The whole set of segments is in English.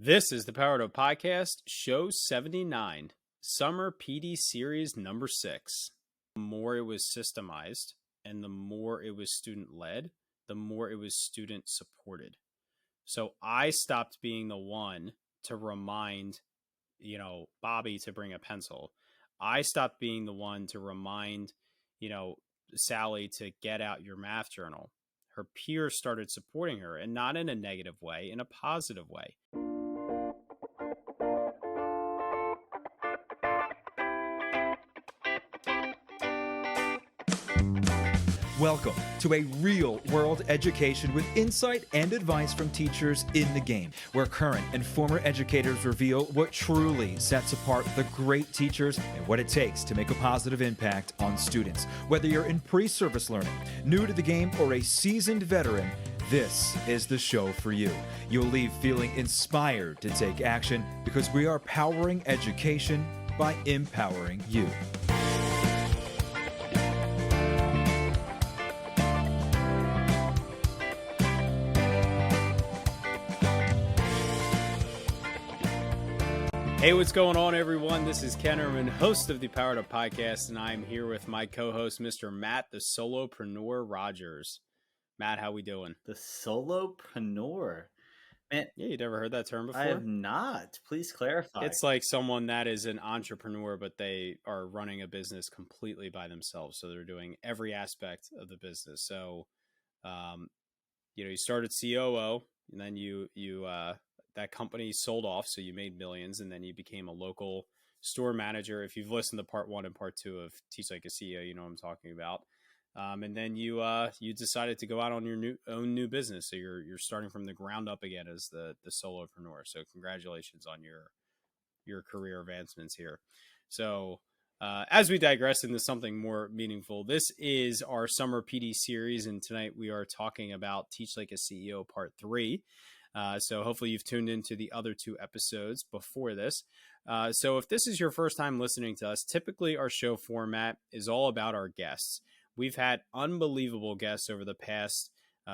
This is the Powered Up Podcast, show 79, Summer PD Series number 6. The more it was systemized and the more it was student led, the more it was student supported. So I stopped being the one to remind, Bobby to bring a pencil. I stopped being the one to remind, Sally to get out your math journal. Her peers started supporting her, and not in a negative way, in a positive way. Welcome to a real-world education with insight and advice from teachers in the game, where current and former educators reveal what truly sets apart the great teachers and what it takes to make a positive impact on students. Whether you're in pre-service learning, new to the game, or a seasoned veteran, this is the show for you. You'll leave feeling inspired to take action because we are powering education by empowering you. Hey, what's going on, everyone? This is Ken Erman, host of the Powered Up Podcast, and I'm here with my co-host, Mr. Matt, the Solopreneur Rogers. Matt, how we doing? The Solopreneur. Man, Yeah, you never heard that term before? I have not. Please clarify. It's like someone that is an entrepreneur, but they are running a business completely by themselves. So they're doing every aspect of the business. So, you started C.E.O, and then you that company sold off, so you made millions, and then you became a local store manager. If you've listened to part 1 and part 2 of Teach Like a CEO, you know what I'm talking about. And then you decided to go out on your own new business. So you're starting from the ground up again as the solopreneur. So congratulations on your career advancements here. So as we digress into something more meaningful, this is our summer PD series, and tonight we are talking about Teach Like a CEO part 3. So hopefully you've tuned into the other 2 episodes before this. So if this is your first time listening to us, typically our show format is all about our guests. We've had unbelievable guests over the past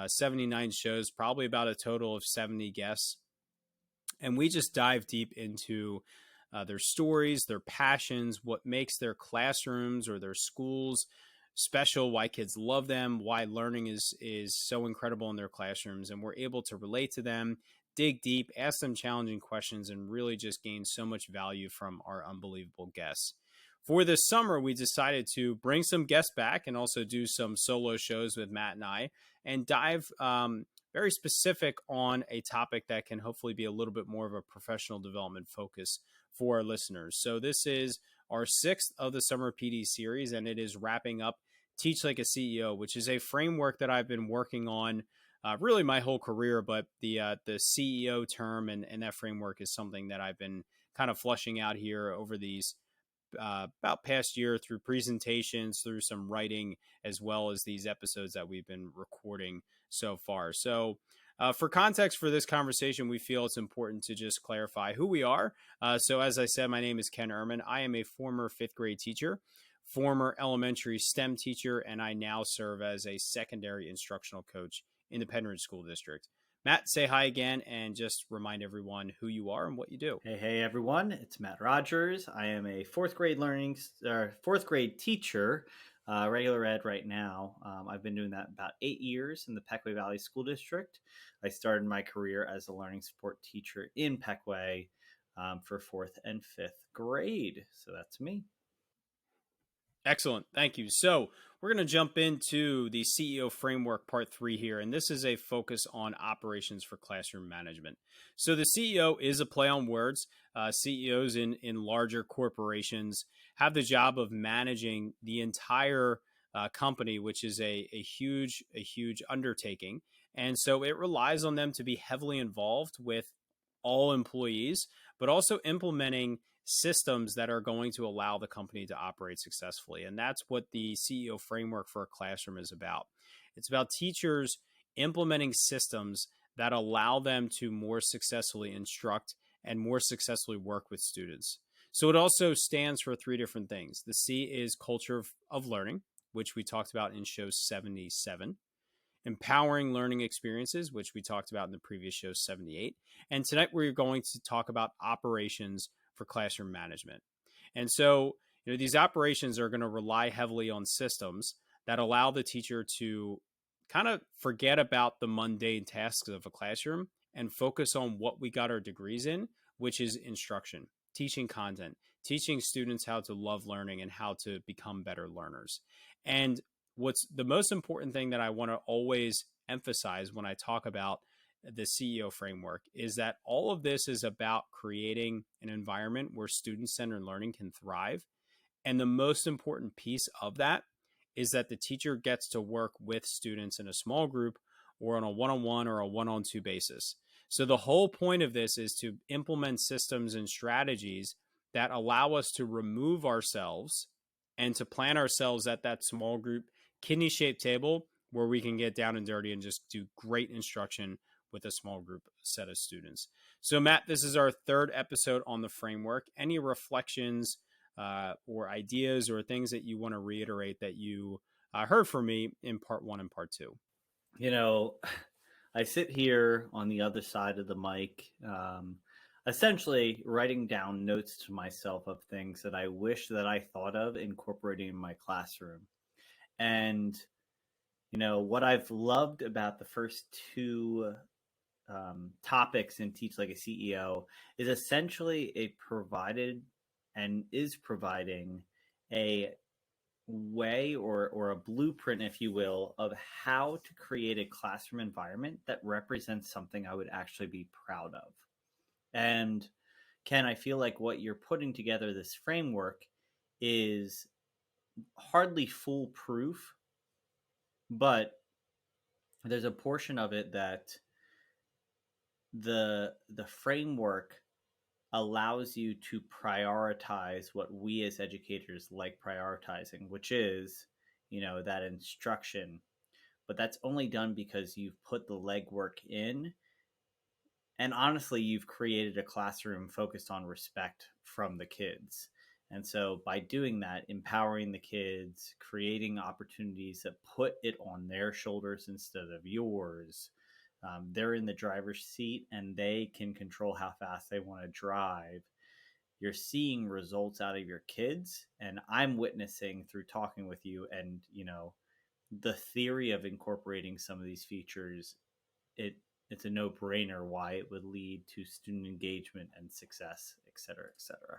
79 shows, probably about a total of 70 guests. And we just dive deep into their stories, their passions, what makes their classrooms or their schools special, why kids love them, why learning is so incredible in their classrooms, and we're able to relate to them, dig deep, ask them challenging questions, and really just gain so much value from our unbelievable guests. For this summer, we decided to bring some guests back and also do some solo shows with Matt and I, and dive very specific on a topic that can hopefully be a little bit more of a professional development focus for our listeners. So this is our 6th of the Summer PD series, and it is wrapping up Teach Like a CEO, which is a framework that I've been working on really my whole career, but the CEO term and that framework is something that I've been kind of flushing out here over these about past year through presentations, through some writing, as well as these episodes that we've been recording so far. So for context for this conversation, we feel it's important to just clarify who we are. So as I said, my name is Ken Erman. I am a former 5th grade teacher, former elementary STEM teacher, and I now serve as a secondary instructional coach in the Penridge School District. Matt, say hi again and just remind everyone who you are and what you do. Hey everyone, it's Matt Rogers. I am a 4th grade teacher, regular ed right now. I've been doing that about 8 years in the Pequea Valley School District. I started my career as a learning support teacher in Pequea for 4th and 5th grade. So that's me. Excellent. Thank you. So we're going to jump into the CEO framework part 3 here, and this is a focus on operations for classroom management. So the CEO is a play on words. CEOs in larger corporations have the job of managing the entire company, which is a huge undertaking. And so it relies on them to be heavily involved with all employees, but also implementing systems that are going to allow the company to operate successfully. And that's what the CEO framework for a classroom is about. It's about teachers implementing systems that allow them to more successfully instruct and more successfully work with students. So it also stands for 3 different things. The C is culture of learning, which we talked about in show 77. empowering learning experiences, which we talked about in the previous show 78. And tonight we're going to talk about operations for classroom management. And so, these operations are going to rely heavily on systems that allow the teacher to kind of forget about the mundane tasks of a classroom and focus on what we got our degrees in, which is instruction, teaching content, teaching students how to love learning and how to become better learners. And what's the most important thing that I want to always emphasize when I talk about the CEO framework is that all of this is about creating an environment where student-centered learning can thrive. And the most important piece of that is that the teacher gets to work with students in a small group or on a one-on-one or a one-on-two basis. So the whole point of this is to implement systems and strategies that allow us to remove ourselves and to plan ourselves at that small group kidney-shaped table where we can get down and dirty and just do great instruction with a small group set of students. So Matt, this is our third episode on the framework. Any reflections or ideas or things that you want to reiterate that you heard from me in part one and part two? I sit here on the other side of the mic, essentially writing down notes to myself of things that I wish that I thought of incorporating in my classroom. And, what I've loved about the first two topics in Teach Like a CEO is essentially it provided and is providing a way or a blueprint, if you will, of how to create a classroom environment that represents something I would actually be proud of. And Ken, I feel like what you're putting together, this framework, is hardly foolproof, but there's a portion of it that the framework allows you to prioritize what we as educators like prioritizing, which is, that instruction. But that's only done because you've put the legwork in. And honestly, you've created a classroom focused on respect from the kids. And so by doing that, empowering the kids, creating opportunities that put it on their shoulders instead of yours, they're in the driver's seat and they can control how fast they want to drive. You're seeing results out of your kids. And I'm witnessing through talking with you and, the theory of incorporating some of these features, it's a no-brainer why it would lead to student engagement and success, et cetera, et cetera.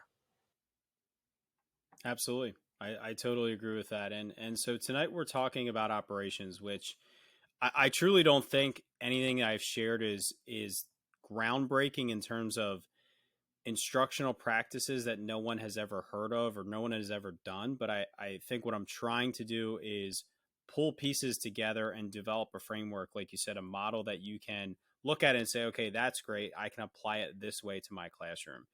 Absolutely. I totally agree with that. And so tonight we're talking about operations, which I truly don't think anything I've shared is groundbreaking in terms of instructional practices that no one has ever heard of or no one has ever done. But I think what I'm trying to do is pull pieces together and develop a framework, like you said, a model that you can look at and say, okay, that's great. I can apply it this way to my classroom.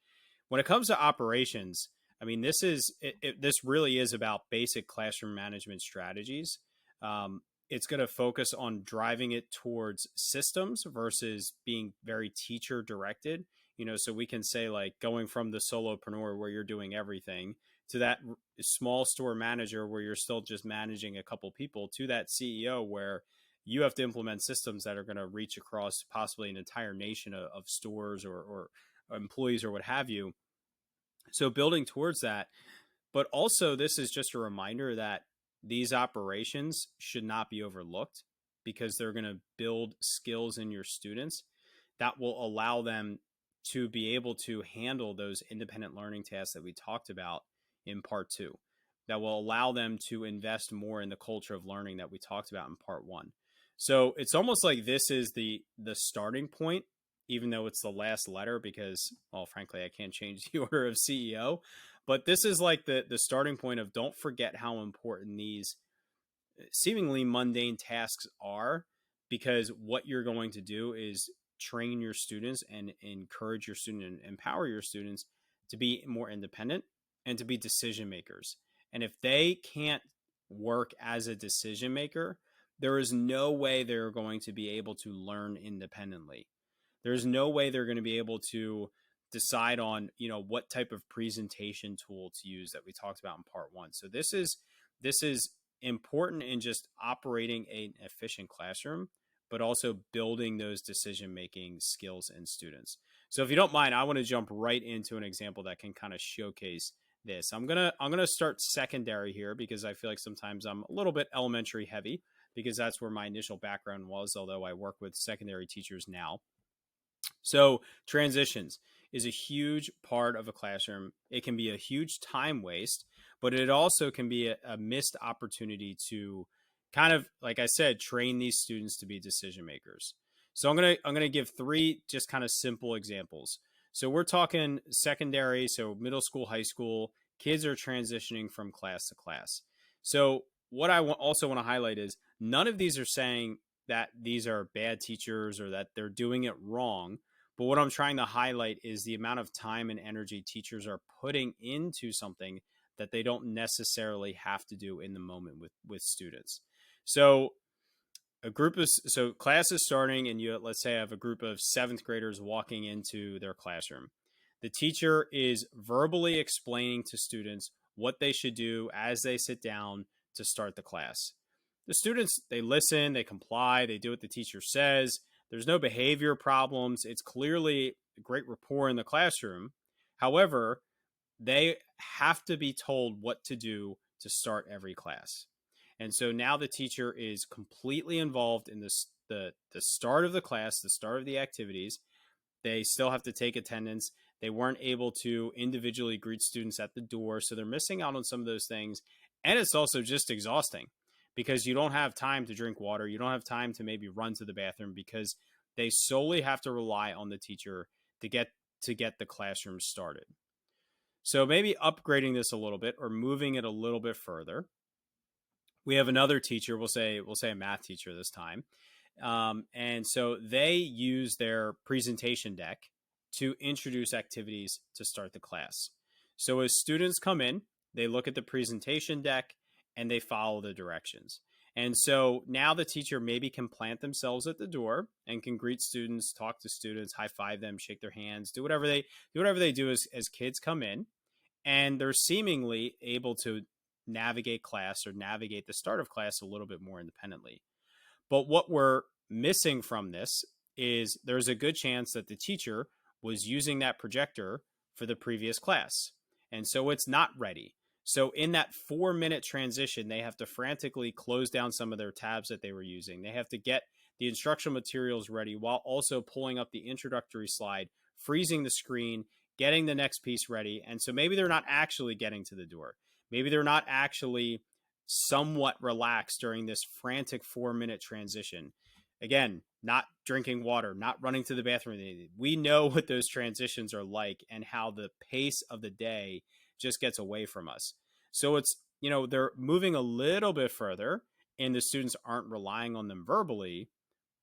When it comes to operations, I mean, this really is about basic classroom management strategies. It's going to focus on driving it towards systems versus being very teacher directed. So we can say like going from the solopreneur where you're doing everything to that small store manager where you're still just managing a couple people to that CEO where you have to implement systems that are going to reach across possibly an entire nation of stores or employees or what have you. So building towards that, but also this is just a reminder that these operations should not be overlooked because they're going to build skills in your students that will allow them to be able to handle those independent learning tasks that we talked about in part two, that will allow them to invest more in the culture of learning that we talked about in part one. So it's almost like this is the starting point, even though it's the last letter because, well, frankly, I can't change the order of CEO. But this is like the starting point of don't forget how important these seemingly mundane tasks are, because what you're going to do is train your students and encourage your student and empower your students to be more independent and to be decision makers. And if they can't work as a decision maker, there is no way they're going to be able to learn independently. There's no way they're going to be able to decide on, what type of presentation tool to use that we talked about in part one. So this is important in just operating an efficient classroom, but also building those decision-making skills in students. So if you don't mind, I want to jump right into an example that can kind of showcase this. I'm gonna start secondary here because I feel like sometimes I'm a little bit elementary heavy because that's where my initial background was, although I work with secondary teachers now. So transitions is a huge part of a classroom. It can be a huge time waste, but it also can be a missed opportunity to kind of, like I said, train these students to be decision makers. So I'm gonna give three just kind of simple examples. So we're talking secondary, so middle school, high school. Kids are transitioning from class to class. So what I also want to highlight is none of these are saying that these are bad teachers or that they're doing it wrong. But what I'm trying to highlight is the amount of time and energy teachers are putting into something that they don't necessarily have to do in the moment with students. So class is starting, and you, let's say I have a group of seventh graders walking into their classroom. The teacher is verbally explaining to students what they should do as they sit down to start the class. The students, they listen, they comply, they do what the teacher says. There's no behavior problems. It's clearly great rapport in the classroom. However, they have to be told what to do to start every class. And so now the teacher is completely involved in the start of the class, the start of the activities. They still have to take attendance. They weren't able to individually greet students at the door, so they're missing out on some of those things. And it's also just exhausting because you don't have time to drink water. You don't have time to maybe run to the bathroom because they solely have to rely on the teacher to get the classroom started. So maybe upgrading this a little bit or moving it a little bit further. We have another teacher, we'll say a math teacher this time. And so they use their presentation deck to introduce activities to start the class. So as students come in, they look at the presentation deck and they follow the directions. And so now the teacher maybe can plant themselves at the door and can greet students, talk to students, high five them, shake their hands, do whatever they do as kids come in. And they're seemingly able to navigate class or navigate the start of class a little bit more independently. But what we're missing from this is there's a good chance that the teacher was using that projector for the previous class. And so it's not ready. So in that 4-minute transition, they have to frantically close down some of their tabs that they were using. They have to get the instructional materials ready while also pulling up the introductory slide, freezing the screen, getting the next piece ready. And so maybe they're not actually getting to the door. Maybe they're not actually somewhat relaxed during this frantic 4-minute transition. Again, not drinking water, not running to the bathroom. We know what those transitions are like and how the pace of the day just gets away from us. So it's, they're moving a little bit further and the students aren't relying on them verbally,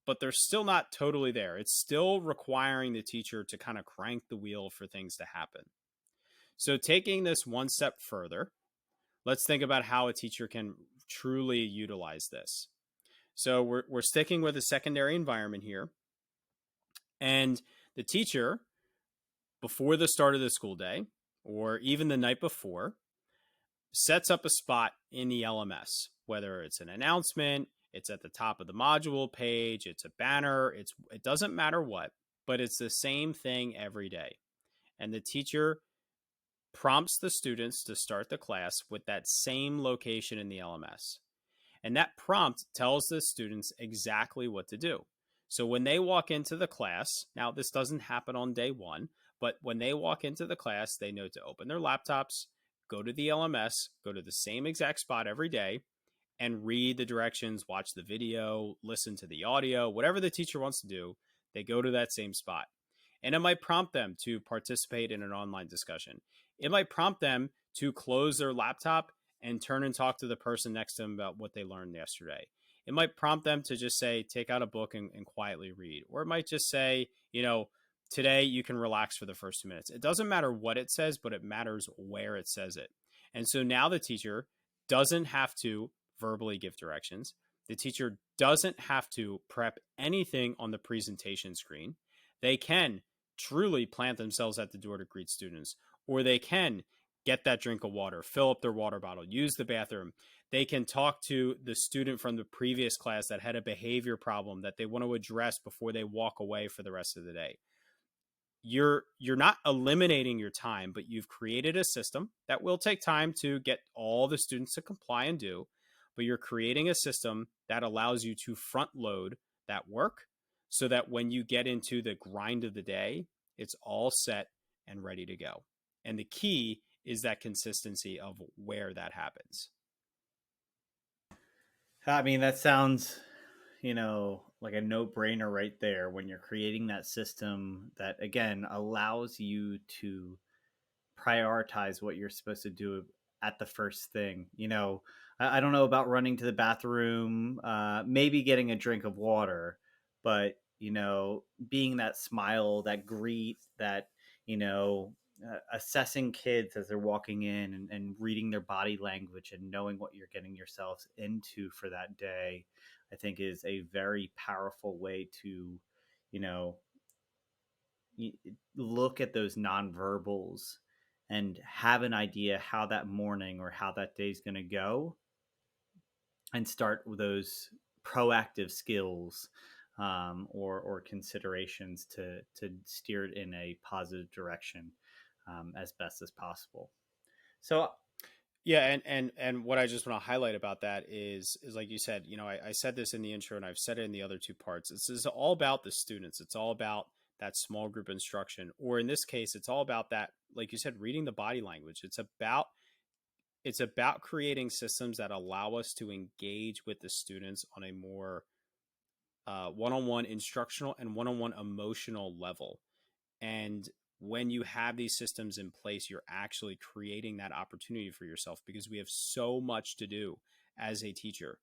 but they're still not totally there. It's still requiring the teacher to kind of crank the wheel for things to happen. So taking this one step further, let's think about how a teacher can truly utilize this. So we're sticking with a secondary environment here. And the teacher, before the start of the school day, or even the night before, sets up a spot in the LMS, whether it's an announcement, it's at the top of the module page, it's a banner, it doesn't matter what, but it's the same thing every day. And the teacher prompts the students to start the class with that same location in the LMS. And that prompt tells the students exactly what to do. So when they walk into the class, now this doesn't happen on day one, but when they walk into the class, they know to open their laptops, go to the LMS, go to the same exact spot every day, and read the directions, watch the video, listen to the audio, whatever the teacher wants to do, they go to that same spot. And it might prompt them to participate in an online discussion. It might prompt them to close their laptop and turn and talk to the person next to them about what they learned yesterday. It might prompt them to just say, take out a book and quietly read. Or it might just say, today you can relax for the first 2 minutes. It doesn't matter what it says, but it matters where it says it. And so now the teacher doesn't have to verbally give directions. The teacher doesn't have to prep anything on the presentation screen. They can truly plant themselves at the door to greet students, or they can get that drink of water, fill up their water bottle, use the bathroom. They can talk to the student from the previous class that had a behavior problem that they want to address before they walk away for the rest of the day. You're not eliminating your time, but you've created a system that will take time to get all the students to comply and do, but you're creating a system that allows you to front load that work so that when you get into the grind of the day, it's all set and ready to go. And the key is that consistency of where that happens. I mean, that sounds, like a no-brainer right there when you're creating that system that, again, allows you to prioritize what you're supposed to do at the first thing. I don't know about running to the bathroom, maybe getting a drink of water, but being that smile, that greet, that assessing kids as they're walking in, and reading their body language and knowing what you're getting yourselves into for that day, I think is a very powerful way to you know look at those nonverbals and have an idea how that morning or how that day is going to go, and start with those proactive skills, or considerations to steer it in a positive direction, as best as possible. So Yeah, and what I just want to highlight about that is like you said, I said this in the intro and I've said it in the other two parts. This is all about the students. It's all about that small group instruction, or in this case, it's all about that, like you said, reading the body language. It's about creating systems that allow us to engage with the students on a more one-on-one instructional and one-on-one emotional level. And when you have these systems in place, you're actually creating that opportunity for yourself because we have so much to do as a teacher.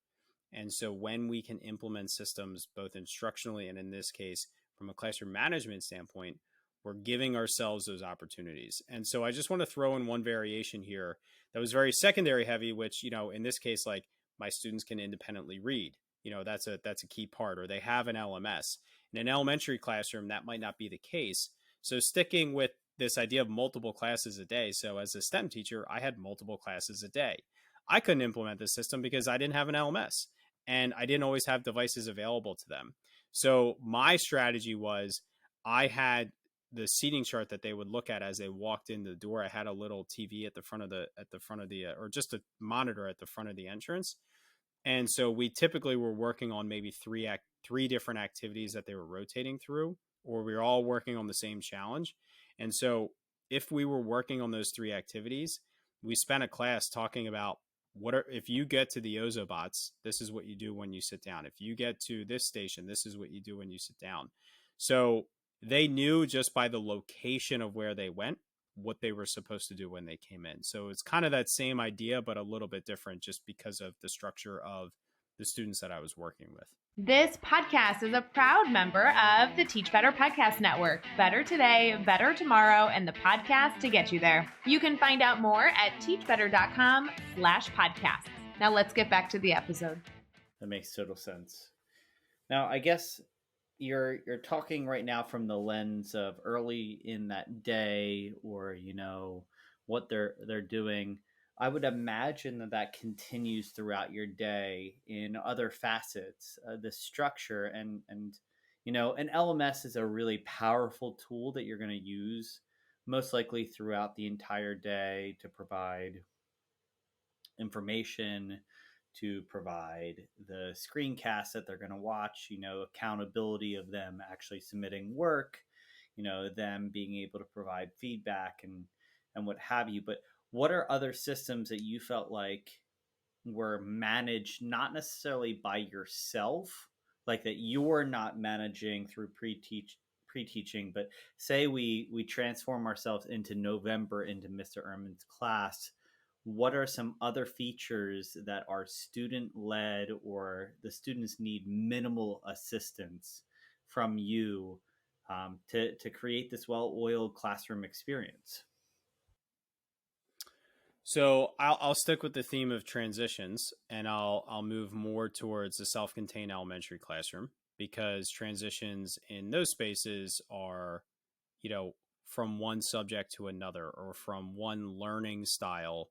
And so when we can implement systems both instructionally and in this case from a classroom management standpoint, we're giving ourselves those opportunities. And so I just want to throw in one variation here that was very secondary heavy, which, in this case, like my students can independently read. That's a key part, or they have an LMS. In an elementary classroom, that might not be the case. So sticking with this idea of multiple classes a day. So as a STEM teacher, I had multiple classes a day. I couldn't implement this system because I didn't have an LMS and I didn't always have devices available to them. So my strategy was I had the seating chart that they would look at as they walked in the door. I had a little TV at the front of the or just a monitor at the front of the entrance. And so we typically were working on maybe three different activities that they were rotating through, or we were all working on the same challenge. And so if we were working on those three activities, we spent a class talking about if you get to the Ozobots, this is what you do when you sit down. If you get to this station, this is what you do when you sit down. So they knew just by the location of where they went what they were supposed to do when they came in. So it's kind of that same idea, but a little bit different just because of the structure of the students that I was working with. This podcast is a proud member of the Teach Better Podcast Network. Better today, better tomorrow, and the podcast to get you there. You can find out more at teachbetter.com/podcasts. Now let's get back to the episode. that makes total sense. Now, I guess you're talking right now from the lens of early in that day, or what they're doing. I would imagine that continues throughout your day in other facets, the structure, and an LMS is a really powerful tool that you're going to use most likely throughout the entire day to provide information, to provide the screencasts that they're going to watch, accountability of them actually submitting work, them being able to provide feedback and what have you. But what are other systems that you felt like were managed not necessarily by yourself, like that you're not managing through pre-teaching, but say we transform ourselves into November into Mr. Ehrman's class? What are some other features that are student-led, or the students need minimal assistance from you to create this well-oiled classroom experience? So I'll stick with the theme of transitions, and I'll move more towards the self-contained elementary classroom, because transitions in those spaces are, from one subject to another, or from one learning style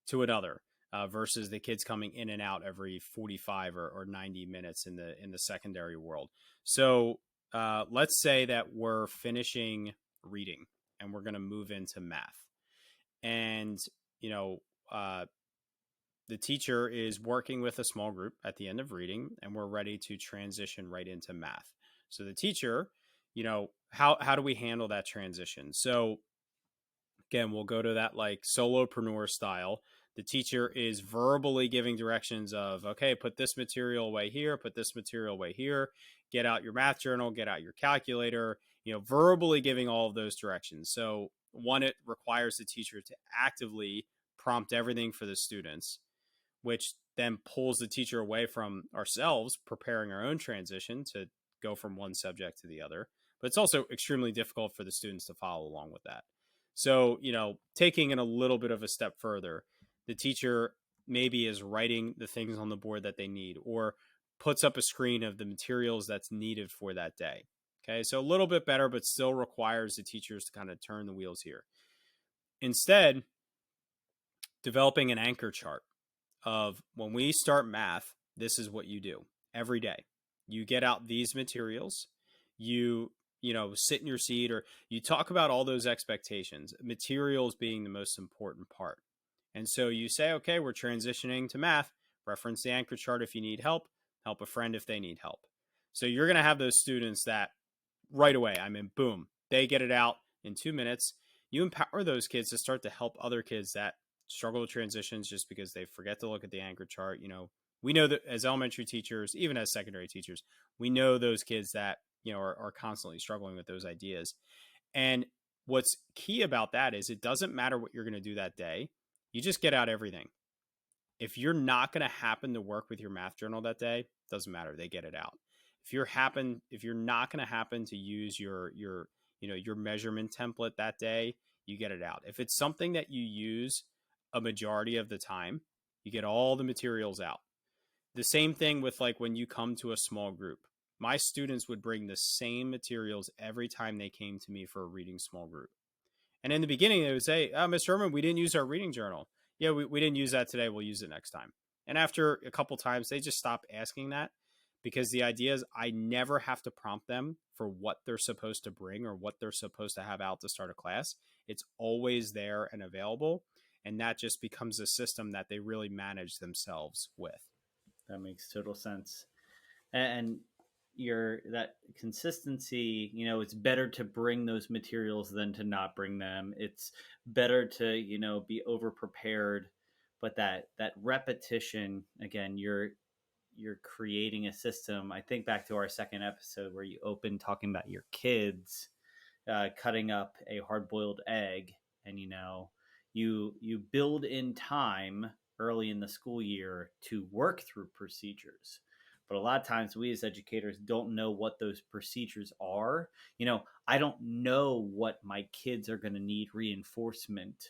to another, versus the kids coming in and out every 45 or 90 minutes in the secondary world. So let's say that we're finishing reading and we're going to move into math. And, you know, the teacher is working with a small group at the end of reading, and we're ready to transition right into math. So the teacher, how do we handle that transition? So again, we'll go to that like solopreneur style. The teacher is verbally giving directions of, okay, put this material away here, put this material away here, get out your math journal, get out your calculator, verbally giving all of those directions. So one, it requires the teacher to actively prompt everything for the students, which then pulls the teacher away from ourselves preparing our own transition to go from one subject to the other. But it's also extremely difficult for the students to follow along with that. So, taking it a little bit of a step further, the teacher maybe is writing the things on the board that they need, or puts up a screen of the materials that's needed for that day. Okay, so a little bit better, but still requires the teachers to kind of turn the wheels here. Instead, developing an anchor chart of, when we start math, this is what you do every day. You get out these materials, you sit in your seat, or you talk about all those expectations, materials being the most important part. And so you say, okay, we're transitioning to math, reference the anchor chart if you need help a friend if they need help. So you're going to have those students that right away, boom, they get it out in 2 minutes. You empower those kids to start to help other kids that struggle with transitions just because they forget to look at the anchor chart. We know that as elementary teachers, even as secondary teachers, we know those kids that, are constantly struggling with those ideas. And what's key about that is it doesn't matter what you're going to do that day. You just get out everything. If you're not going to happen to work with your math journal that day, doesn't matter. They get it out. If you're not going to happen to use your measurement template that day, you get it out. If it's something that you use a majority of the time, you get all the materials out. The same thing with like when you come to a small group. My students would bring the same materials every time they came to me for a reading small group. And in the beginning, they would say, Mr. Herman, we didn't use our reading journal. Yeah, we didn't use that today. We'll use it next time. And after a couple times, they just stopped asking that, because the idea is I never have to prompt them for what they're supposed to bring or what they're supposed to have out to start a class. It's always there and available. And that just becomes a system that they really manage themselves with. That makes total sense. And that consistency, it's better to bring those materials than to not bring them. It's better to, be over prepared, but that repetition, again, you're creating a system. I think back to our second episode where you opened talking about your kids cutting up a hard-boiled egg, and you build in time early in the school year to work through procedures. But a lot of times we as educators don't know what those procedures are. I don't know what my kids are going to need reinforcement.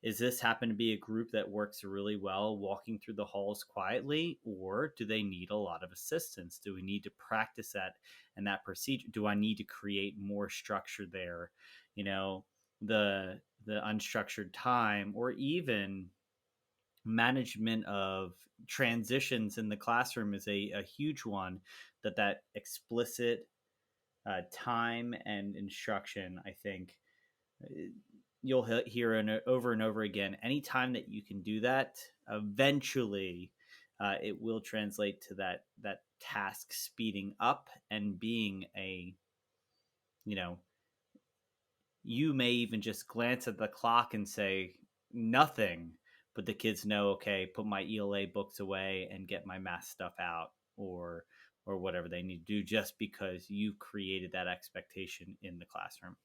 Is this happen to be a group that works really well walking through the halls quietly, or do they need a lot of assistance? Do we need to practice that and that procedure? Do I need to create more structure there? The unstructured time, or even management of transitions in the classroom is a huge one. That explicit time and instruction, I think you'll hear over and over again. Anytime that you can do that, eventually it will translate to that task speeding up and being you may even just glance at the clock and say nothing, but the kids know, okay, put my ELA books away and get my math stuff out, or whatever they need to do, just because you created that expectation in the classroom.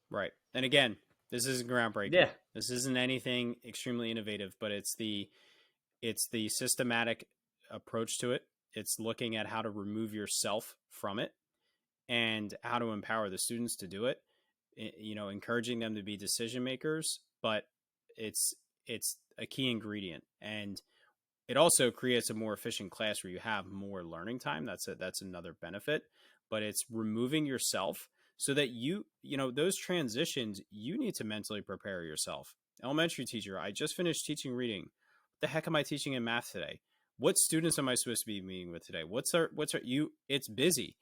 Right. And again, this isn't groundbreaking. Yeah. This isn't anything extremely innovative, but it's the systematic approach to it. It's looking at how to remove yourself from it and how to empower the students to do it. Encouraging them to be decision makers, but it's a key ingredient. And it also creates a more efficient class where you have more learning time. That's another benefit, but it's removing yourself so that those transitions, you need to mentally prepare yourself. Elementary teacher, I just finished teaching reading. What the heck am I teaching in math today? What students am I supposed to be meeting with today? It's busy.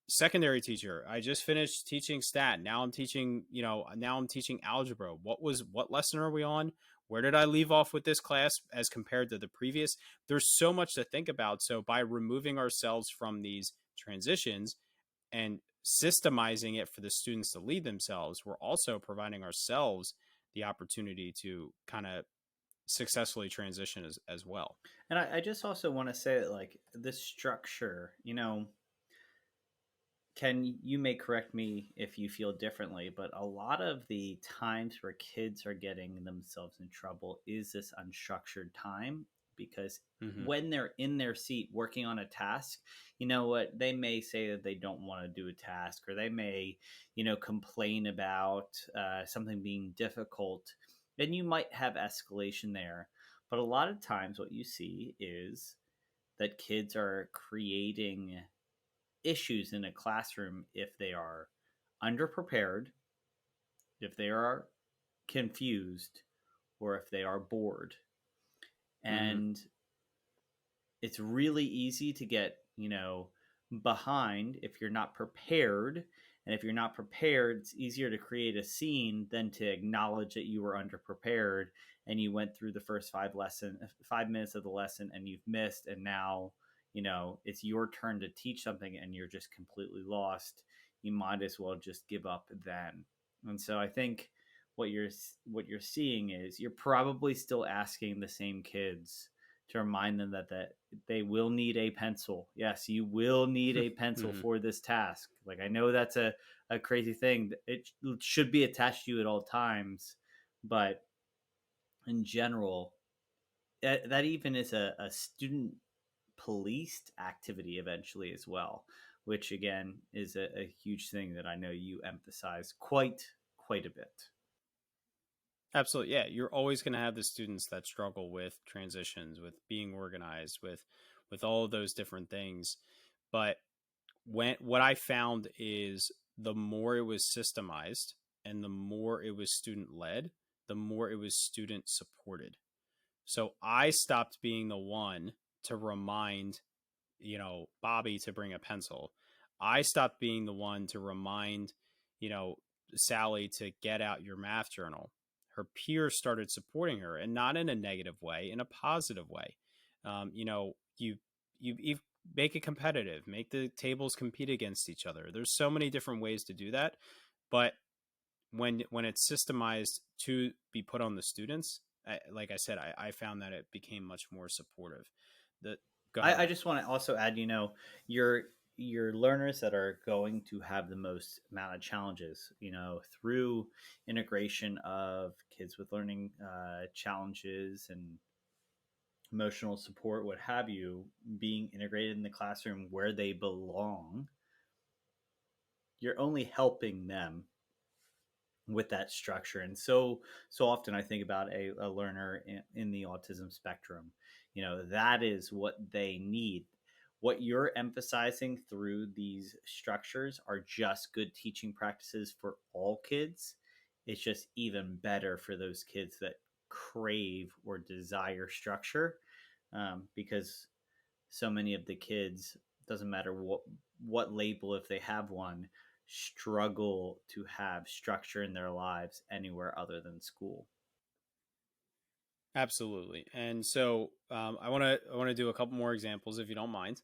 Secondary teacher, I just finished teaching stat. Now I'm teaching algebra. What lesson are we on? Where did I leave off with this class as compared to the previous? There's so much to think about. So by removing ourselves from these transitions and systemizing it for the students to lead themselves, we're also providing ourselves the opportunity to kind of successfully transition as well. And I just also want to say that, like, this structure, Ken, you may correct me if you feel differently, but a lot of the times where kids are getting themselves in trouble is this unstructured time, because Mm-hmm. when they're in their seat working on a task, you know what, they may say that they don't want to do a task, or they may, complain about something being difficult, and you might have escalation there. But a lot of times what you see is that kids are creating issues in a classroom if they are underprepared, if they are confused, or if they are bored. Mm-hmm. And it's really easy to get, behind if you're not prepared. And if you're not prepared, it's easier to create a scene than to acknowledge that you were underprepared and you went through the first 5 minutes of the lesson and you've missed. And now, it's your turn to teach something and you're just completely lost. You might as well just give up then. And so I think what you're seeing is you're probably still asking the same kids to remind them that they will need a pencil. Yes, you will need a pencil Mm-hmm. for this task. Like, I know that's a crazy thing. It should be attached to you at all times, but in general, that even is a student policed activity eventually as well, which again is a huge thing that I know you emphasize quite a bit. Absolutely. Yeah. You're always going to have the students that struggle with transitions, with being organized, with all of those different things. But what I found is the more it was systemized and the more it was student led, the more it was student supported. So I stopped being the one to remind, Bobby to bring a pencil. I stopped being the one to remind, Sally to get out your math journal. Her peers started supporting her, and not in a negative way, in a positive way. You make it competitive, make the tables compete against each other. There's so many different ways to do that, but when it's systemized to be put on the students, like I said, I found that it became much more supportive. The Go ahead, I Matt. just want to also add, your learners that are going to have the most amount of challenges, through integration of kids with learning challenges and emotional support, what have you, being integrated in the classroom where they belong. You're only helping them with that structure. And so often I think about a learner in the autism spectrum. That is what they need. What you're emphasizing through these structures are just good teaching practices for all kids. It's just even better for those kids that crave or desire structure, because so many of the kids, doesn't matter what label, if they have one, struggle to have structure in their lives anywhere other than school. Absolutely. And so I want to do a couple more examples if you don't mind,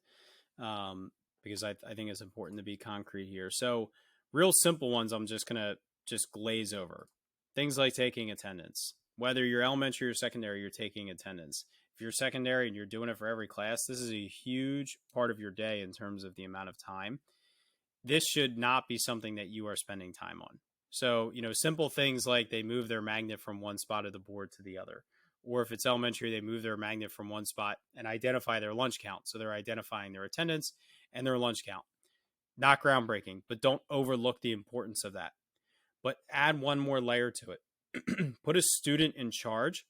because I think it's important to be concrete here. So real simple ones, I'm just gonna just glaze over things like taking attendance. Whether you're elementary or secondary, you're taking attendance. If you're secondary and you're doing it for every class, this is a huge part of your day in terms of the amount of time. This should not be something that you are spending time on. So, simple things like they move their magnet from one spot of the board to the other. Or if it's elementary, they move their magnet from one spot and identify their lunch count. So they're identifying their attendance and their lunch count. Not groundbreaking, but don't overlook the importance of that. But add one more layer to it. Put a student in charge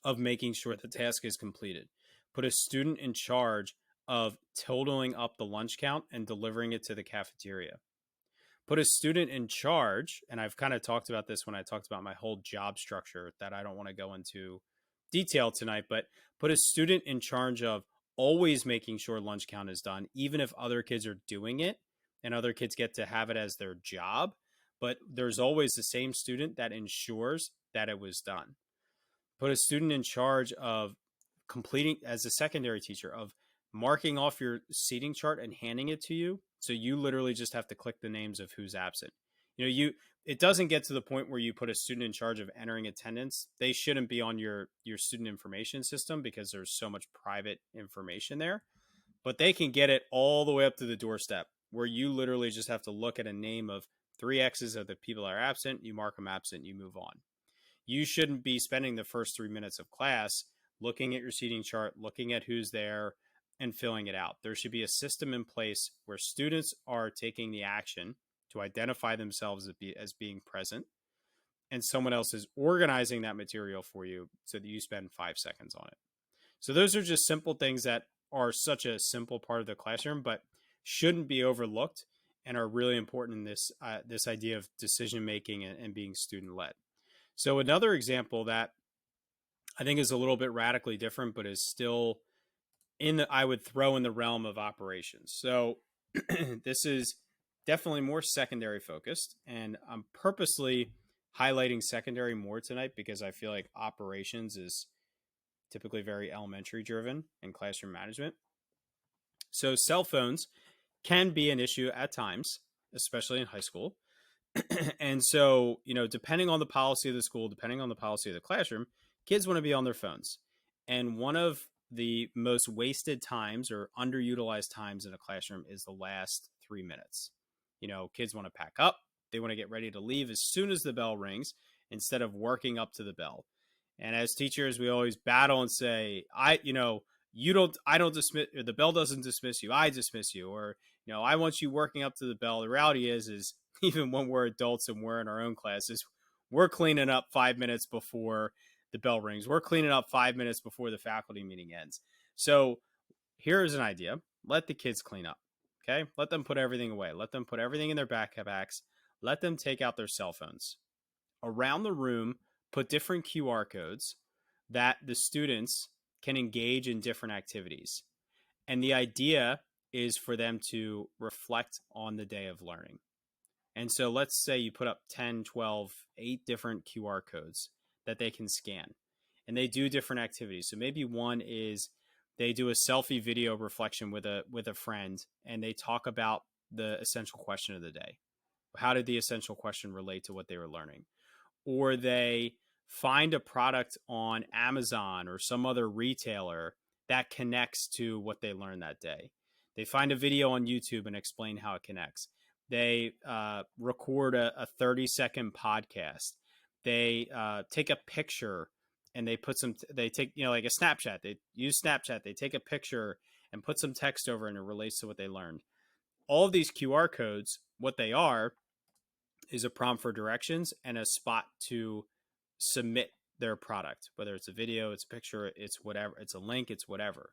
of making sure the task is completed. Put a student in charge of totaling up the lunch count and delivering it to the cafeteria. put a student in charge. And I've kind of talked about this when I talked about my whole job structure that I don't want to go into detail tonight, but put a student in charge of always making sure lunch count is done, even if other kids are doing it and other kids get to have it as their job. But there's always the same student that ensures that it was done. Put a student in charge of completing, as a secondary teacher, of marking off your seating chart and handing it to you. So you literally just have to click the names of who's absent. It doesn't get to the point where you put a student in charge of entering attendance. They shouldn't be on your student information system because there's so much private information there, but they can get it all the way up to the doorstep where you literally just have to look at a name of 3 X's of the people that are absent. You mark them absent, you move on. You shouldn't be spending the first 3 minutes of class looking at your seating chart, looking at who's there, and filling it out. There should be a system in place where students are taking the action to identify themselves as being present, and someone else is organizing that material for you so that you spend 5 seconds on it. So those are just simple things that are such a simple part of the classroom, but shouldn't be overlooked and are really important in this idea of decision making and being student led. So another example that I think is a little bit radically different, but is still I would throw in the realm of operations. So this is definitely more secondary focused, and I'm purposely highlighting secondary more tonight because I feel like operations is typically very elementary driven in classroom management. So cell phones can be an issue at times, especially in high school. And so, depending on the policy of the school, depending on the policy of the classroom, kids want to be on their phones. And one of the most wasted times or underutilized times in a classroom is the last 3 minutes. Kids want to pack up. They want to get ready to leave as soon as the bell rings instead of working up to the bell. And as teachers, we always battle and say, I don't dismiss, or the bell doesn't dismiss you. I dismiss you. Or, I want you working up to the bell. The reality is even when we're adults and we're in our own classes, we're cleaning up 5 minutes before the bell rings. We're cleaning up 5 minutes before the faculty meeting ends. So here's an idea. Let the kids clean up. Okay. Let them put everything away. Let them put everything in their backpacks. Let them take out their cell phones. Around the room, put different QR codes that the students can engage in different activities. And the idea is for them to reflect on the day of learning. And so let's say you put up 10, 12, 8 different QR codes that they can scan, and they do different activities. So maybe one is they do a selfie video reflection with a friend, and they talk about the essential question of the day. How did the essential question relate to what they were learning? Or they find a product on Amazon or some other retailer that connects to what they learned that day. They find a video on YouTube and explain how it connects. They record a 30-second podcast. They take a picture and they take, like a Snapchat. They use Snapchat. They take a picture and put some text over, and it relates to what they learned. All of these QR codes, what they are is a prompt for directions and a spot to submit their product, whether it's a video, it's a picture, it's whatever, it's a link, it's whatever.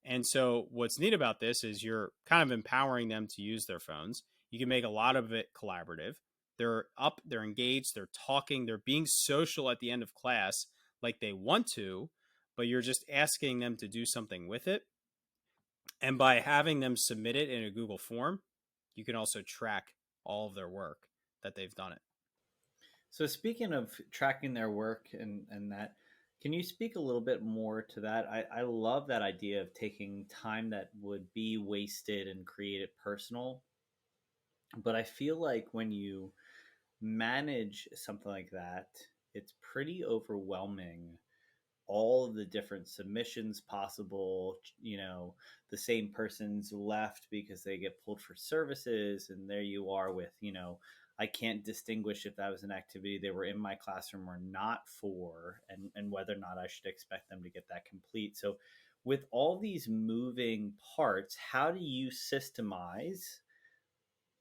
And so what's neat about this is you're kind of empowering them to use their phones. You can make a lot of it collaborative. They're up, they're engaged, they're talking, they're being social at the end of class like they want to, but you're just asking them to do something with it. And by having them submit it in a Google form, you can also track all of their work that they've done it. So speaking of tracking their work and that, can you speak a little bit more to that? I love that idea of taking time that would be wasted and create it personal. But I feel like when you manage something like that, it's pretty overwhelming. All of the different submissions possible, the same person's left because they get pulled for services, and there you are with, I can't distinguish if that was an activity they were in my classroom or not for, and whether or not I should expect them to get that complete. So with all these moving parts, how do you systemize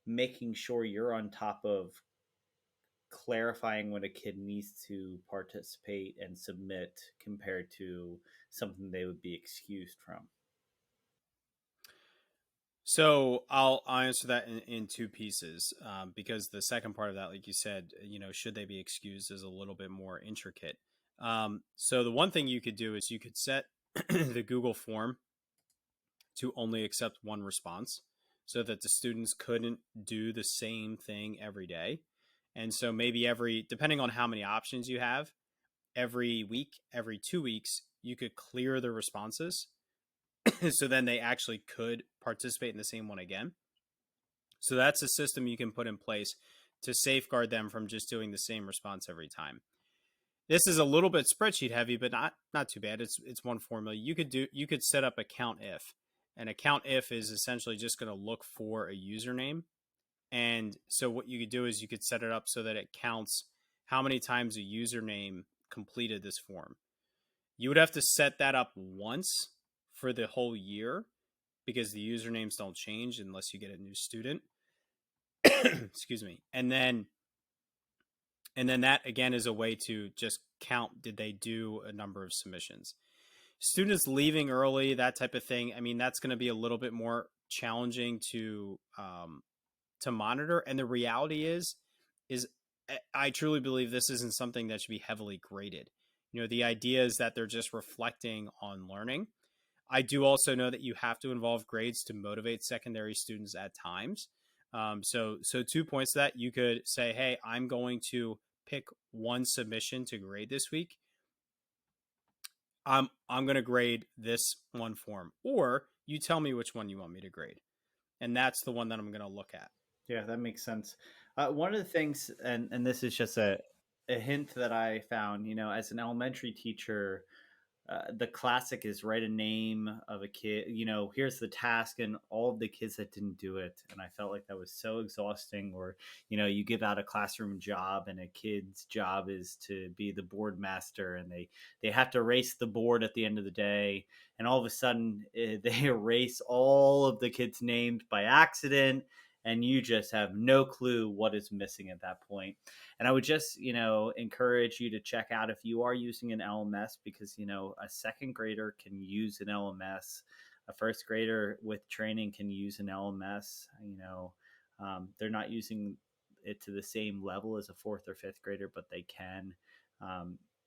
making sure you're on top of clarifying when a kid needs to participate and submit compared to something they would be excused from? So I'll answer that in two pieces, because the second part of that, like you said, should they be excused, is a little bit more intricate. So the one thing you could do is you could set the Google form to only accept one response, so that the students couldn't do the same thing every day. And so maybe depending on how many options you have, every week, every 2 weeks, you could clear the responses. So then they actually could participate in the same one again. So that's a system you can put in place to safeguard them from just doing the same response every time. This is a little bit spreadsheet heavy, but not too bad. It's one formula. You could set up a count if. And a count if is essentially just going to look for a username. And so what you could do is you could set it up so that it counts how many times a username completed this form. You would have to set that up once for the whole year, because the usernames don't change unless you get a new student. Excuse me. And then that again is a way to just count, did they do a number of submissions? Students leaving early, that type of thing. I mean, that's going to be a little bit more challenging to monitor. And the reality is I truly believe this isn't something that should be heavily graded. The idea is that they're just reflecting on learning. I do also know that you have to involve grades to motivate secondary students at times. So 2 points to that. You could say, hey, I'm going to pick one submission to grade this week. I'm going to grade this one form, or you tell me which one you want me to grade, and that's the one that I'm going to look at. Yeah, that makes sense. One of the things, and this is just a hint that I found, as an elementary teacher, the classic is write a name of a kid, here's the task and all of the kids that didn't do it. And I felt like that was so exhausting. Or, you give out a classroom job and a kid's job is to be the board master, and they have to erase the board at the end of the day. And all of a sudden they erase all of the kids' names by accident. And you just have no clue what is missing at that point. And I would just, encourage you to check out if you are using an LMS, because, a second grader can use an LMS. A first grader with training can use an LMS. They're not using it to the same level as a fourth or fifth grader, but they can.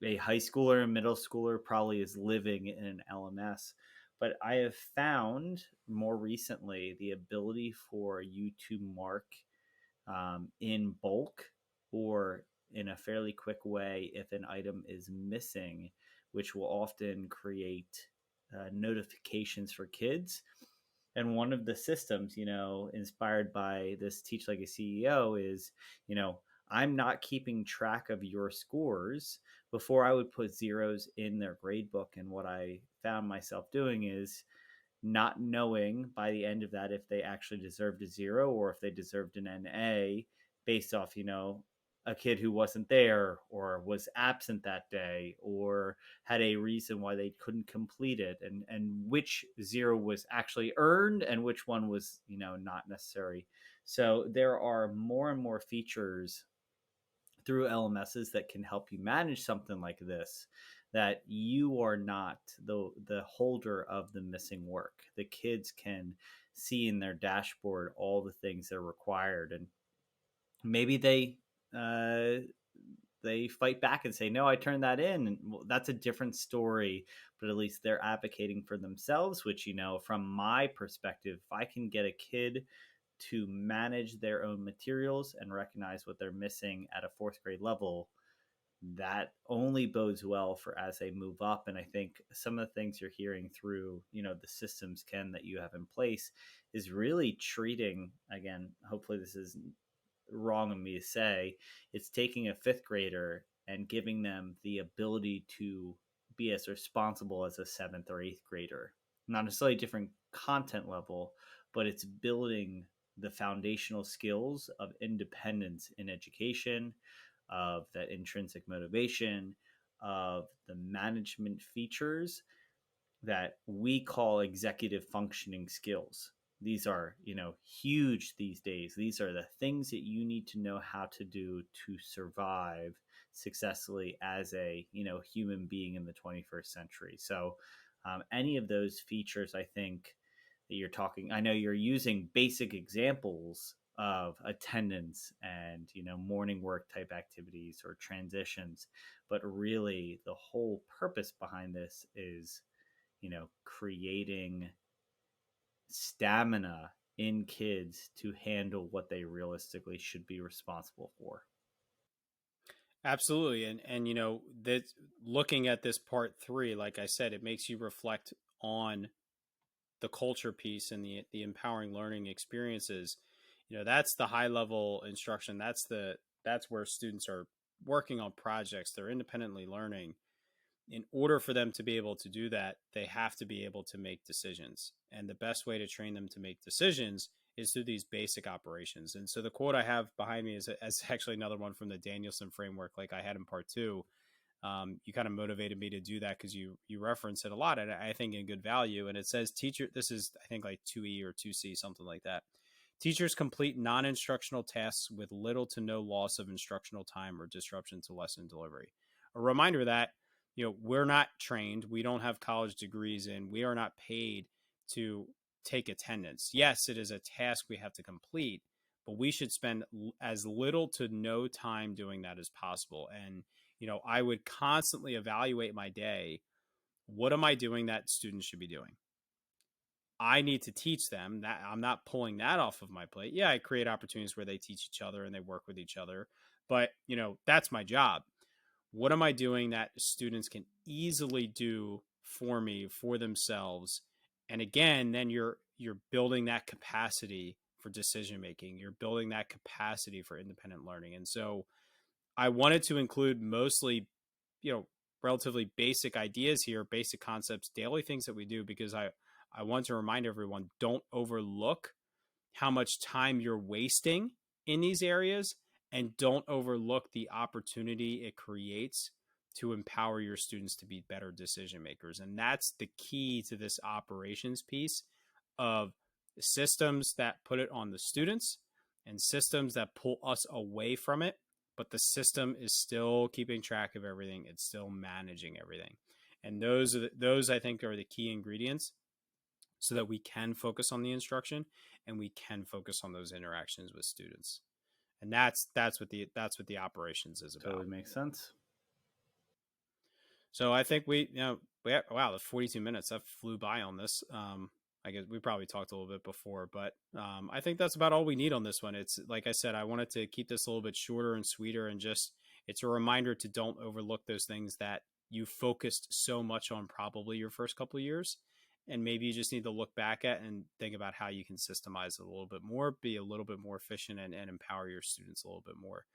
A high schooler and middle schooler probably is living in an LMS. But I have found more recently the ability for you to mark in bulk or in a fairly quick way if an item is missing, which will often create notifications for kids. And one of the systems, inspired by this Teach Like a CEO is, I'm not keeping track of your scores. Before, I would put zeros in their grade book. And what I found myself doing is not knowing by the end of that if they actually deserved a zero or if they deserved an NA based off, a kid who wasn't there or was absent that day or had a reason why they couldn't complete it, and which zero was actually earned and which one was, not necessary. So there are more and more features through LMSs that can help you manage something like this, that you are not the holder of the missing work. The kids can see in their dashboard all the things that are required, and maybe they fight back and say, no, I turned that in. And that's a different story, but at least they're advocating for themselves, which, from my perspective, if I can get a kid to manage their own materials and recognize what they're missing at a fourth grade level, that only bodes well for as they move up. And I think some of the things you're hearing through, the systems, Ken, that you have in place is really treating, again, hopefully this isn't wrong of me to say, it's taking a fifth grader and giving them the ability to be as responsible as a seventh or eighth grader. Not necessarily different content level, but it's building the foundational skills of independence in education, of that intrinsic motivation, of the management features that we call executive functioning skills. These are, huge these days. These are the things that you need to know how to do to survive successfully as a, human being in the 21st century. So any of those features, I think, that you're talking. I know you're using basic examples of attendance and, morning work type activities or transitions, but really the whole purpose behind this is, creating stamina in kids to handle what they realistically should be responsible for. Absolutely. And that looking at this part 3, like I said, it makes you reflect on the culture piece and the empowering learning experiences. That's the high level instruction. That's where students are working on projects. They're independently learning. In order for them to be able to do that, they have to be able to make decisions. And the best way to train them to make decisions is through these basic operations. And so the quote I have behind me is actually another one from the Danielson framework, like I had in part 2. You kind of motivated me to do that because you reference it a lot, and I think in good value. And it says, teacher, this is, I think, like 2E or 2C, something like that. Teachers complete non-instructional tasks with little to no loss of instructional time or disruption to lesson delivery. A reminder that, we're not trained. We don't have college degrees, and we are not paid to take attendance. Yes, it is a task we have to complete, but we should spend as little to no time doing that as possible. And I would constantly evaluate my day. What am I doing that students should be doing? I need to teach them that. I'm not pulling that off of my plate. Yeah, I create opportunities where they teach each other and they work with each other, but that's my job. What am I doing that students can easily do for me, for themselves? And again, then you're building that capacity for decision making. You're building that capacity for independent learning. And so I wanted to include mostly, relatively basic ideas here, basic concepts, daily things that we do, because I want to remind everyone, don't overlook how much time you're wasting in these areas, and don't overlook the opportunity it creates to empower your students to be better decision makers. And that's the key to this operations piece of systems that put it on the students and systems that pull us away from it. But the system is still keeping track of everything. It's still managing everything. And those I think are the key ingredients so that we can focus on the instruction and we can focus on those interactions with students. And that's what the operations is about. Totally makes sense. So I think wow, the 42 minutes that flew by on this. I guess we probably talked a little bit before, but I think that's about all we need on this one. It's like I said, I wanted to keep this a little bit shorter and sweeter, and just it's a reminder to don't overlook those things that you focused so much on probably your first couple of years. And maybe you just need to look back at and think about how you can systemize it a little bit more, be a little bit more efficient, and empower your students a little bit more.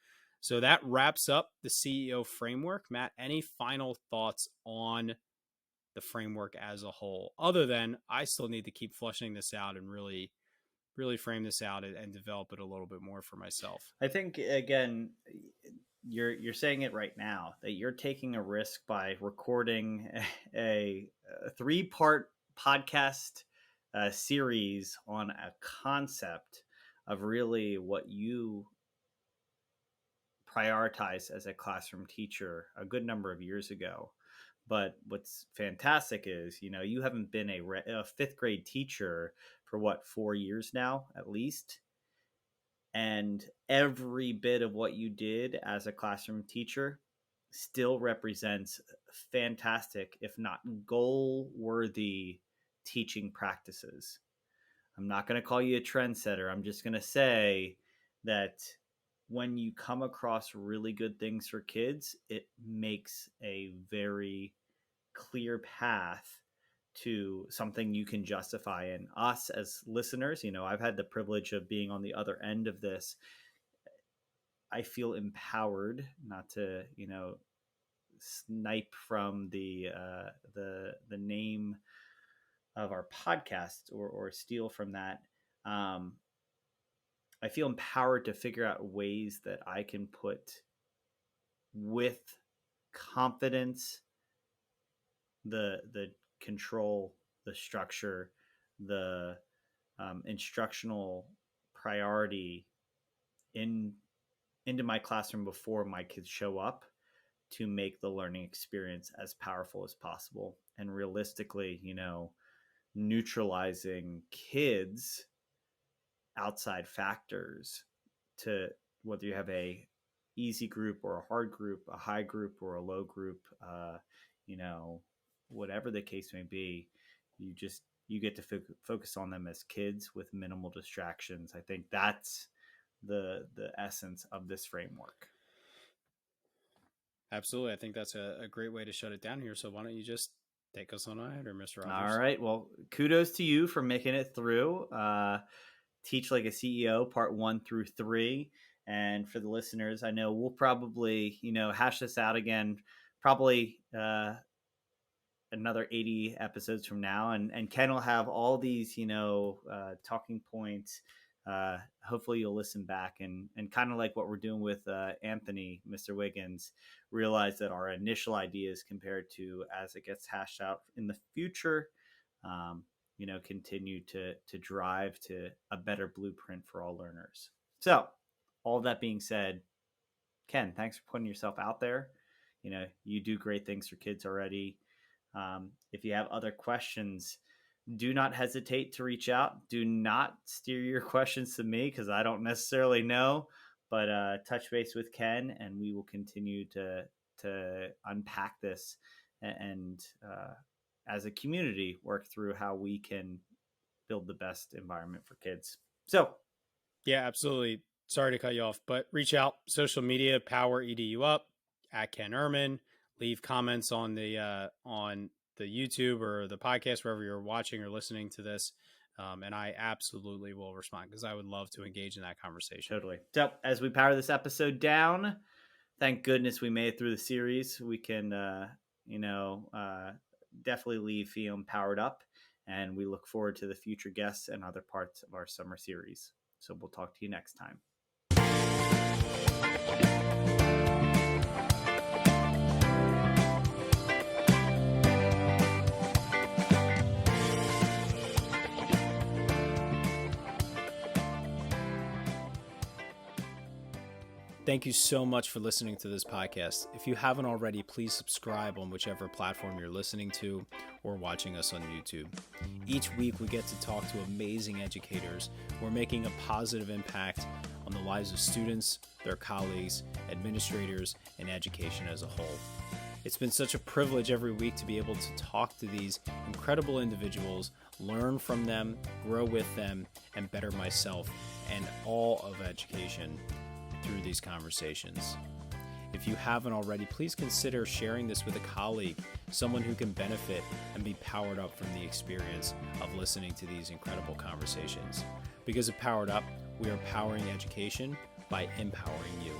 So that wraps up the CEO framework. Matt, any final thoughts on the framework as a whole, other than I still need to keep flushing this out and really frame this out and develop it a little bit more for myself? I think, again, you're saying it right now, that you're taking a risk by recording a 3-part podcast series on a concept of really what you prioritize as a classroom teacher a good number of years ago. But what's fantastic is, you haven't been a fifth grade teacher for 4 years now, at least. And every bit of what you did as a classroom teacher still represents fantastic, if not goal-worthy teaching practices. I'm not going to call you a trendsetter. I'm just going to say that when you come across really good things for kids, it makes a very clear path to something you can justify. And us as listeners, I've had the privilege of being on the other end of this. I feel empowered, not to, snipe from the name of our podcast or steal from that. I feel empowered to figure out ways that I can put with confidence the control, the structure, the instructional priority into my classroom before my kids show up, to make the learning experience as powerful as possible. And realistically, neutralizing kids' outside factors, to whether you have a easy group or a hard group, a high group or a low group, whatever the case may be, you get to focus on them as kids with minimal distractions. I think that's the essence of this framework. Absolutely. I think that's a great way to shut it down here. So why don't you just take us on ahead, or Mr. Rogers? All right. Well, kudos to you for making it through. Teach Like a CEO, part 1 through 3. And for the listeners, I know we'll probably, hash this out again, probably another 80 episodes from now. And Ken will have all these, talking points. Hopefully you'll listen back and kind of like what we're doing with Anthony, Mr. Wiggins, realize that our initial ideas compared to as it gets hashed out in the future, continue to drive to a better blueprint for all learners. So all that being said, Ken, thanks for putting yourself out there. You do great things for kids already. If you have other questions, do not hesitate to reach out. Do not steer your questions to me because I don't necessarily know, but touch base with Ken and we will continue to unpack this and as a community work through how we can build the best environment for kids. So yeah, absolutely. Sorry to cut you off, but reach out. Social media, Power EDU Up, at Ken Ehrman. Leave comments on the YouTube or the podcast, wherever you're watching or listening to this. And I absolutely will respond because I would love to engage in that conversation. Totally. So as we power this episode down, thank goodness we made it through the series. We can, definitely leave Fium powered up, and we look forward to the future guests and other parts of our summer series. So we'll talk to you next time. Thank you so much for listening to this podcast. If you haven't already, please subscribe on whichever platform you're listening to or watching us on YouTube. Each week, we get to talk to amazing educators who are making a positive impact on the lives of students, their colleagues, administrators, and education as a whole. It's been such a privilege every week to be able to talk to these incredible individuals, learn from them, grow with them, and better myself and all of education through these conversations. If you haven't already, please consider sharing this with a colleague, someone who can benefit and be powered up from the experience of listening to these incredible conversations. Because of Powered Up, we are powering education by empowering you.